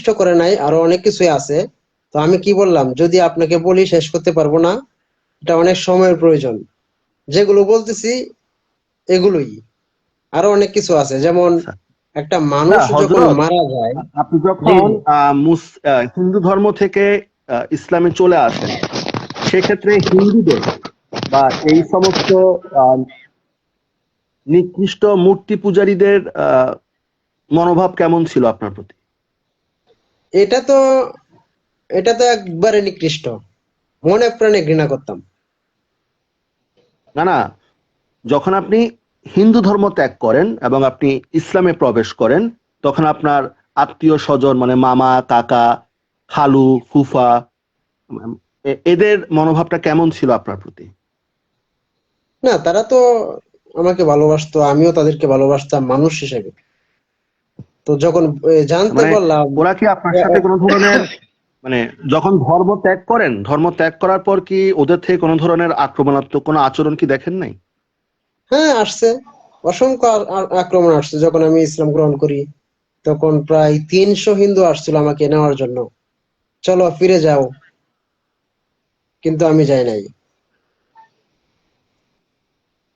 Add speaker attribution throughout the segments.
Speaker 1: নিকৃষ্ট করে নাই, আরো অনেক কিছুই আছে। তো আমি কি বললাম, যদি আপনাকে বলি শেষ করতে পারবো না, এটা অনেক সময়ের প্রয়োজন। যেগুলো বলতেছি এগুলোই, আরো অনেক কিছু আছে, যেমন
Speaker 2: আচ্ছা,
Speaker 1: একটা
Speaker 2: না
Speaker 1: মানুষ যখন
Speaker 2: হযরত,
Speaker 1: মারা যায়।
Speaker 2: আপনি
Speaker 1: জি
Speaker 2: যখন
Speaker 1: জি।
Speaker 2: হিন্দু ধর্ম থেকে ইসলামে চলে আসেন, সেক্ষেত্রে হিন্দুদের বা এই সমস্ত আহ, নিকৃষ্ট মূর্তি পূজারীদের মনোভাব কেমন ছিল আপনার প্রতি?
Speaker 1: এটা তো এটা তো একবারে নিকৃষ্ট, মনে প্রাণে ঘৃণা করতাম।
Speaker 2: না না, যখন আপনি হিন্দু ধর্ম ত্যাগ করেন এবং আপনি ইসলামে প্রবেশ করেন, তখন আপনার আত্মীয় স্বজন মানে মামা, কাকা, খালু, ফুফা, এদের মনোভাবটা কেমন ছিল আপনার প্রতি?
Speaker 1: না, তারা তো আমাকে ভালোবাসতো, আমিও তাদেরকে ভালোবাসতাম মানুষ হিসেবে। তো যখন জানতে
Speaker 2: মানে
Speaker 1: পারলাম।
Speaker 2: ওরা কি আপনার সাথে কোনো ধরনের, মানে যখন ধর্ম ত্যাগ করেন, ধর্ম ত্যাগ করার পর কি ওদের থেকে কোনো ধরনের আক্রমণাত্মক কোনো আচরণ কি দেখেন নাই?
Speaker 1: হ্যাঁ, আসছে, অসংখ্য আক্রমণ আসছে। যখন আমি ইসলাম গ্রহণ করি, তখন প্রায় 300 হিন্দু আসছিল আমাকে নেওয়ার জন্য, চলো ফিরে যাও, কিন্তু আমি যাই নাই।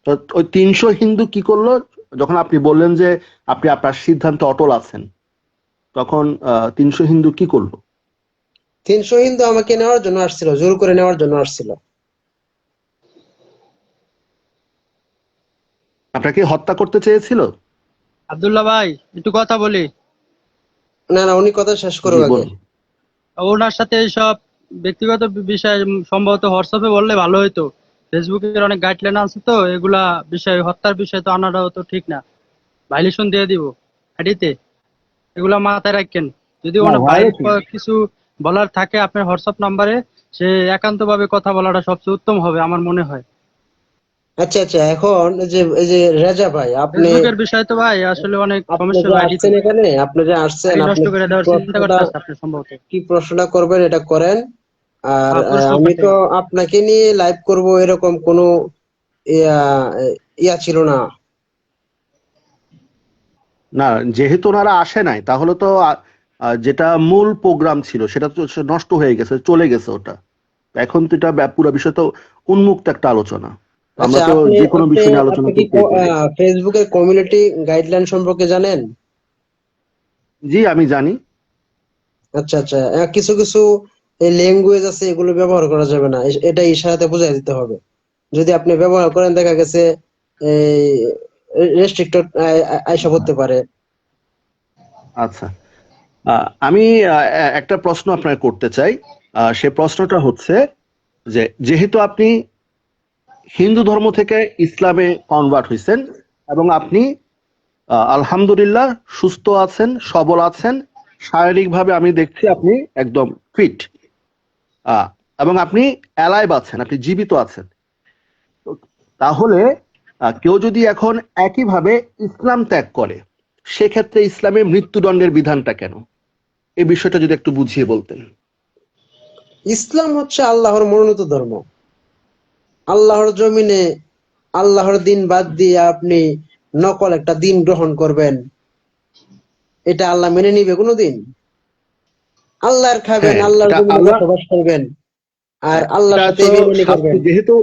Speaker 2: তো ওই 300 হিন্দু কি করলো যখন আপনি বললেন যে আপনি আপনার সিদ্ধান্তে অটল আছেন? তখন 300 হিন্দু কি করলো?
Speaker 1: 300 হিন্দু আমাকে নেওয়ার জন্য আসছিল, জোর করে নেওয়ার জন্য আসছিল।
Speaker 2: আপনাকে হত্যা করতে চেয়েছিল?
Speaker 3: আব্দুল্লাহ ভাই, একটু কথা বলি।
Speaker 1: না না, উনি কথা শেষ
Speaker 2: জি
Speaker 1: করুক আগে।
Speaker 2: বলুন।
Speaker 3: ওনার সাথে এইসব ব্যক্তিগত বিষয় সম্ভবত হোয়াটসঅ্যাপে বললে ভালো হতো। ফেসবুকের অনেক গাইডলাইন আছে, তো এগুলা বিষয়, হত্যার বিষয় তো আনাটাও তো ঠিক না। ভাইলেশন দিয়ে দিব আইডিতে, এগুলা মাথায় রাখেন। যদি
Speaker 2: না
Speaker 3: ওনার ভাইয়ের
Speaker 2: ভায়োলেশন,
Speaker 3: কিছু বলার থাকে আপনার হোয়াটসঅ্যাপ নাম্বারে, সে একান্তভাবে কথা বলাটা সবচেয়ে উত্তম হবে আমার মনে হয়।
Speaker 1: আচ্ছা আচ্ছা, এখন এই যে রেজা ভাই, আপনি
Speaker 3: ফেসবুকের বিষয় তো ভাই আসলে অনেক
Speaker 1: আপনি
Speaker 3: সমস্যা
Speaker 1: যে
Speaker 3: হবে আইডিতে।
Speaker 1: আসছেন এখানে, আপনি যে আসছেন,
Speaker 3: আইডি
Speaker 1: আপনি
Speaker 3: নষ্ট করে
Speaker 1: কি
Speaker 3: দেওয়ার চিন্তা
Speaker 1: প্রশ্নটা
Speaker 3: করতেছে আপনি সম্ভবত।
Speaker 1: কি প্রশ্নটা করবেন এটা করেন। আর
Speaker 3: হ্যাঁ, প্রশ্ন
Speaker 1: আমি
Speaker 3: করতে
Speaker 1: তো
Speaker 3: হবে।
Speaker 1: আপনাকে নিয়ে লাইভ করব এরকম কোনো ইয়া ইয়া ছিল না।
Speaker 2: না যেহেতু ওনারা আসে নাই, তাহলে তো যেটা মূল প্রোগ্রাম ছিল সেটা তো নষ্ট হয়ে গেছে, চলে গেছে ওটা। এখন তো এটা পুরো বিষয় তো উন্মুক্ত একটা আলোচনা। তো
Speaker 1: আচ্ছা,
Speaker 2: আমরা তো
Speaker 1: আপনি
Speaker 2: যে কোনো
Speaker 1: আপনি
Speaker 2: বিষয় নিয়ে
Speaker 1: আপনি
Speaker 2: আলোচনা
Speaker 1: কি
Speaker 2: করতেই পারি।
Speaker 1: ফেসবুকের কমিউনিটি গাইডলাইন সম্পর্কে জানেন?
Speaker 2: জি আমি জানি।
Speaker 1: আচ্ছা আচ্ছা, কিছু কিছু এই ল্যাঙ্গুয়েজ আছে, এগুলো ব্যবহার করা যাবে না, এটা ইশারাতে বুঝাই দিতে হবে। যদি আপনি ব্যবহার করেন, দেখা গেছে এই রেস্ট্রিক্টেড আইসা করতে পারে।
Speaker 2: আচ্ছা, আমি একটা প্রশ্ন আপনাকে করতে চাই। সে প্রশ্নটা হচ্ছে যে যেহেতু আপনি হিন্দু ধর্ম থেকে ইসলামে কনভার্ট হয়েছেন এবং আপনি আলহামদুলিল্লাহ সুস্থ আছেন, সবল আছেন, শারীরিকভাবে আমি দেখছি আপনি একদম ফিট, এবং আপনি অ্যালাইভ আছেন, আপনি জীবিত আছেন। তো তাহলে কেউ যদি এখন একইভাবে ইসলাম ত্যাগ করে, সেক্ষেত্রে ইসলামে মৃত্যুদণ্ডের বিধানটা কেন? এই বিষয়টা যদি একটু বুঝিয়ে বলতেন।
Speaker 1: ইসলাম হচ্ছে আল্লাহর মনোনীত ধর্ম। আল্লাহর জমিনে আল্লাহর দিন বাদ দিয়ে আপনি নকল একটা দিন গ্রহণ করবেন, এটা আল্লাহ মেনে নিবে কোনোদিন? আল্লাহর খাবেন,
Speaker 2: হ্যাঁ,
Speaker 1: আল্লাহর
Speaker 2: এটা
Speaker 1: জমিনে
Speaker 2: আল্লাহ,
Speaker 1: বসবাস করবেন, আর
Speaker 2: এটা
Speaker 1: আল্লাহর সাথে
Speaker 2: তো
Speaker 1: বেইমানি
Speaker 2: শাস্তি,
Speaker 1: করবেন।
Speaker 2: যেহেতু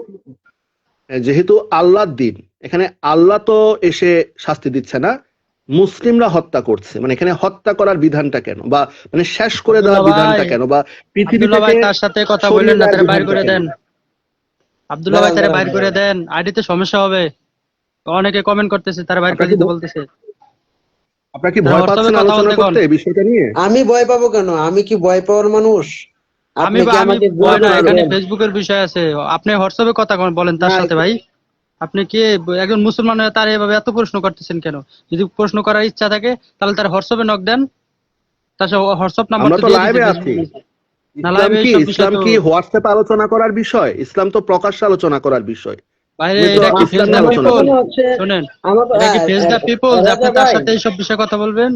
Speaker 2: যেহেতু আল্লাহর দিন, এখানে আল্লাহ তো এসে শাস্তি দিচ্ছে না, মুসলিমরা হত্যা করছে, মানে এখানে হত্যা করার বিধানটা কেন, বা মানে শেষ করে
Speaker 3: আব্দুল্লাহ
Speaker 2: দেওয়ার
Speaker 3: ভাই,
Speaker 2: বিধানটা কেন, বা পৃথিবী
Speaker 3: আব্দুল্লাহ
Speaker 2: থেকে
Speaker 3: ভাই তার সাথে কথা বললেন
Speaker 2: সরিয়ে
Speaker 3: না,
Speaker 2: দেওয়ার
Speaker 3: তারা বাইর
Speaker 2: বিধানটা
Speaker 3: করে
Speaker 2: কেন?
Speaker 3: দেন। আব্দুল্লাহ ভাই
Speaker 1: দাঁড়ান
Speaker 3: তারা
Speaker 1: দাঁড়ান
Speaker 3: বাইর করে
Speaker 1: দাঁড়ান।
Speaker 3: দেন, আইডিতে সমস্যা হবে। অনেকে কমেন্ট করতেছে, তারা বাইর করে
Speaker 2: আপনার কি
Speaker 3: দিতে বলতেছে।
Speaker 2: আপনার কি
Speaker 3: তারা
Speaker 2: ভয়
Speaker 3: হোয়াটসঅ্যাপে
Speaker 2: পাচ্ছেন
Speaker 3: কথা
Speaker 2: আলোচনা
Speaker 3: বলতে কোন।
Speaker 2: করতে এই বিষয়টা নিয়ে?
Speaker 1: আমি ভয় পাবো কেন? আমি কি ভয় পাওয়ার মানুষ?
Speaker 3: আমি
Speaker 1: আপনি কি
Speaker 3: আমি
Speaker 1: আমাকে
Speaker 3: ভয়
Speaker 1: জোর
Speaker 3: না,
Speaker 2: না
Speaker 3: এখানে
Speaker 1: করবেন?
Speaker 3: ফেসবুকের বিষয় আছে। আপনি হোয়াটসঅ্যাপে কথা বলেন
Speaker 2: না
Speaker 3: তার সাথে ভাই। আপনি কি একজন মুসলমান হয়ে তার এভাবে এত প্রশ্ন করতেছেন কেন? যদি প্রশ্ন করার ইচ্ছা থাকে তাহলে তার হোয়াটসঅ্যাপে নক দেন, তার হোয়াটসঅ্যাপ নাম্বার
Speaker 2: আমরা
Speaker 3: তো
Speaker 2: তো
Speaker 3: দিয়ে দিতে
Speaker 2: লাইভে আছি।
Speaker 3: ফেসবুক। না, লাইভে এইসব বিষয়
Speaker 2: ইসলাম
Speaker 3: তো।
Speaker 2: কি হোয়াটসঅ্যাপে আলোচনা করার বিষয়? ইসলাম তো প্রকাশ্যে আলোচনা করার বিষয়।
Speaker 3: বাইরে
Speaker 2: আমি তো
Speaker 3: এটা কি ফেস
Speaker 2: ইসলাম
Speaker 3: দ্য
Speaker 2: নিয়ে
Speaker 1: আমার
Speaker 2: আলোচনা
Speaker 1: কথা
Speaker 3: পিপল?
Speaker 1: না
Speaker 2: করছি।
Speaker 1: হচ্ছে,
Speaker 3: শোনেন,
Speaker 1: আমার
Speaker 3: এটা কি ফেস দ্য পিপল যে আপনি
Speaker 1: রাজা
Speaker 3: তার
Speaker 1: ভাই,
Speaker 3: সাথে এইসব বিষয়ে কথা বলবেন?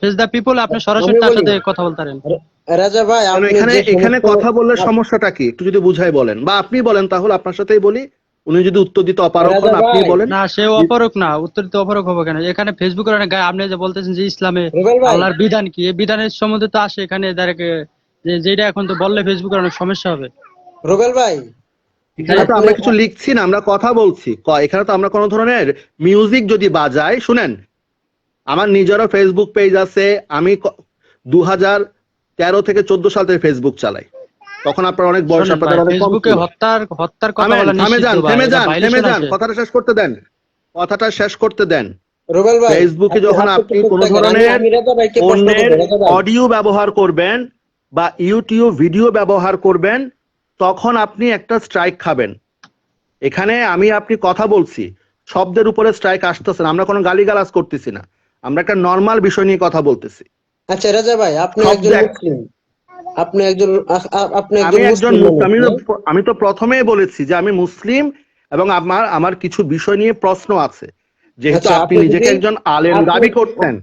Speaker 3: ফেস দ্য পিপল, আপনি
Speaker 1: আমি
Speaker 3: সরাসরি তার
Speaker 1: বলি,
Speaker 3: সাথে কথা বলতে পারেন।
Speaker 1: রাজা ভাই,
Speaker 2: কেন
Speaker 1: আপনি
Speaker 2: এখানে
Speaker 1: যে
Speaker 2: এখানে
Speaker 1: সমস্ত
Speaker 2: কথা বললে সমস্যাটা কি একটু যদি বুঝাই বলেন, বা আপনি বলেন তাহলে আপনার সাথেই বলি। উনি যদি উত্তর দিতে অপারগ হন,
Speaker 1: রাজা
Speaker 2: আপনি
Speaker 1: ভাই,
Speaker 2: বলেন।
Speaker 3: না, সে অপরক না, উত্তর দিতে অপরক হবে কেন? এখানে ফেসবুকের অনেক গায়ে, আপনি যে বলতেছেন যে ইসলামে
Speaker 1: রুবেল ভাই,
Speaker 3: আল্লাহর বিধান কি, এই বিধানের সম্বন্ধে তো আসে এখানে ডাইরেক্ট, যে যেটা এখন তো বললে ফেসবুকের অনেক সমস্যা হবে।
Speaker 1: রুবেল ভাই,
Speaker 2: এখানে তো
Speaker 1: আপনি
Speaker 2: আমরা কিছু লিখছি না, আমরা কথা বলছি। এখানে তো আমরা কোনো ধরনের মিউজিক যদি বাজাই, শুনেন, আমার নিজেরও ফেসবুক পেজ আছে। আমি 2013 থেকে 14 সাল থেকে ফেসবুক চালাই। তখন আপনার অনেক বয়স,
Speaker 3: শোনেন ভাই,
Speaker 2: আপনাদের অনেক কম
Speaker 3: ফেসবুকে
Speaker 2: ছিল।
Speaker 3: হত্যার কথা
Speaker 2: থামেন,
Speaker 3: বলা
Speaker 2: থামে
Speaker 3: নিষিদ্ধ
Speaker 2: যান,
Speaker 3: ভাই,
Speaker 2: থেমে
Speaker 3: এটা
Speaker 2: যান, থেমে
Speaker 3: ভাইলেশন
Speaker 2: যান,
Speaker 3: আছে।
Speaker 2: কথাটা শেষ করতে দেন, কথাটা শেষ করতে দেন।
Speaker 1: রুবেল ভাই,
Speaker 2: ফেসবুকে যখন আপনি
Speaker 1: চুপ
Speaker 2: কোনো
Speaker 1: থাকেন।
Speaker 2: ধরনের
Speaker 1: আমি রাজা ভাইকে প্রশ্ন
Speaker 2: অন্যের
Speaker 1: করবো। রাজা ভাই,
Speaker 2: অডিও ব্যবহার করবেন বা ইউটিউব ভিডিও ব্যবহার করবেন, তখন আপনি একটা স্ট্রাইক খাবেন। এখানে আপনি কথা বলছি, শব্দের উপরে স্ট্রাইক আসতেছে না, আমরা কোনো গালিগালাজ করতেছি না, আমরা একটা নর্মাল বিষয় নিয়ে কথা বলতেছি।
Speaker 1: আচ্ছা রাজা ভাই, আপনি
Speaker 2: শব্দ
Speaker 1: একজন
Speaker 2: এক-
Speaker 1: মুসলিম, আপনি
Speaker 2: আমি
Speaker 1: একজন
Speaker 2: একজন
Speaker 1: মুসলিম মানুষ, না?
Speaker 2: আমি তো প্রথমেই বলেছি যে আমি মুসলিম, এবং আমার কিছু বিষয় নিয়ে প্রশ্ন আছে। যেহেতু
Speaker 1: আচ্ছা,
Speaker 2: আপনি
Speaker 1: আপনি
Speaker 2: নিজেকে
Speaker 1: যদি
Speaker 2: একজন আলেম
Speaker 1: আপনি
Speaker 2: দাবি করতেন,